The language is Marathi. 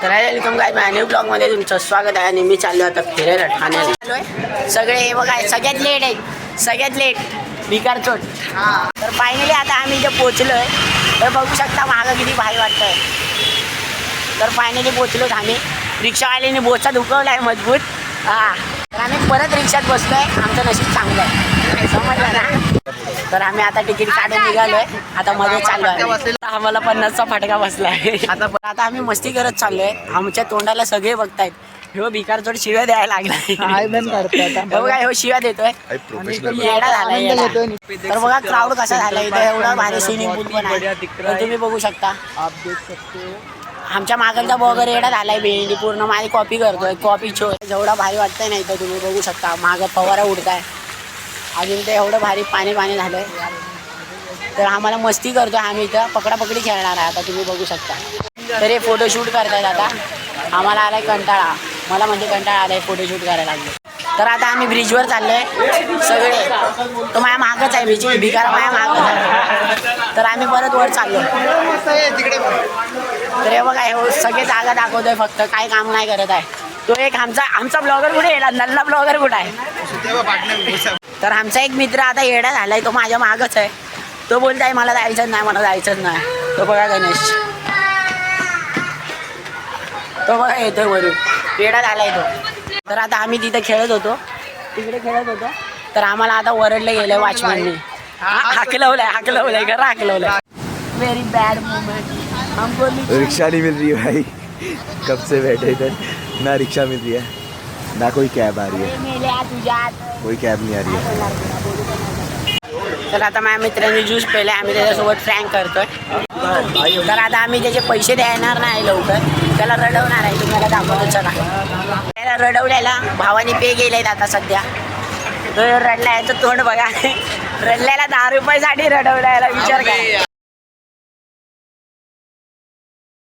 तर वेलकम काय न्यू ब्लॉगमध्ये तुमचं स्वागत आहे. आणि मी चाललो आता फिरायला ठाण्याला चाललोय. सगळे बघा सगळ्यात लेट आहेत, सगळ्यात लेट भिकार चोट. तर फायनली आता आम्ही इथे पोचलोय. तर बघू शकता मागं किती भारी वाटतंय. तर फायनली पोचलोत आम्ही. रिक्षावाल्याने बोचा दुखवला आहे मजबूत. तर आम्ही परत रिक्षात बसलोय. आमचं नशीब चांगलं आहे, समजलं ना. तर आम्ही आता तिकीट काढून निघालोय. आता मध्ये चाललोय. आम्हाला 50चा फटका बसलाय. आता आम्ही मस्ती करत चाललोय. आमच्या तोंडाला सगळे बघतायत. हो भिकार चोट शिव्या द्यायला लागलाय. बघा हो शिव्या देतोय. येडा झालाय. तर बघा क्राऊड कसा झाला इथं. एवढा भारी स्विमिंग पूल पण आहे. तर तुम्ही बघू शकता. आमच्या मागलचा वगैरे एवढा झालाय. भेंडी पूर्ण माझी कॉपी करतोय. कॉपी छो जेवढा भारी वाटतंय ना इथं. तुम्ही बघू शकता मागं फवारा उडताय. अजून ते एवढं भारी पाणी झालंय. तर आम्हाला मस्ती करतोय. आम्ही इथं पकडापकडी खेळणार आहे. आता तुम्ही बघू शकता. तर हे फोटोशूट करतायत. आता आम्हाला आलाय कंटाळा. मला म्हणजे कंटाळा आलाय फोटोशूट करायला लागले. तर आता आम्ही ब्रिजवर चाललोय सगळे. तो माझ्या मागच आहे. भिकारा माझ्या मागच आहे. तर आम्ही परत वर चाललो. तर हे बघा हे सगळे जागा दाखवतोय. फक्त काय काम नाही करत आहे. तो एक आमचा ब्लॉगर कुठे येला. नल्ला ब्लॉगर कुठे आहे. तर आमचा एक मित्र आता येडा झालाय. तो माझ्या मागच आहे. तो बोलताय मला जायचंच नाही, मला जायचंच नाही. तो बघा गणेश. तो बघा येतोय वरून. येडा झालाय तो. तर आता आम्ही तिथे खेळत होतो. तिकडे खेळत होतो. तर आम्हाला आता वरडलं गेलंय वॉचमॅननी. हाकलवलंय खरं हाकलवलंय. Very bad moment. हमको रिक्शा नहीं मिल रही है भाई. कब से बैठे इधर ना रिक्शा मिल रही है ना कोई कैब आ रही है. कोई कैब नहीं आ रही है. तर आता माझ्या मित्रांनी ज्यूस पेले. आम्ही त्याच्यासोबत फ्रँक करतोय. तर आता आम्ही त्याचे पैसे देणार नाही लवकर. त्याला रडवणार आहे. तुम्हाला दाखवतो चला. त्याला रडवल्याला भावाने पे गेलेत आता सध्या. तो रडला याचं तोंड बघा. रडल्याला 10 रुपयासाठी रडवल्याला विचार करा.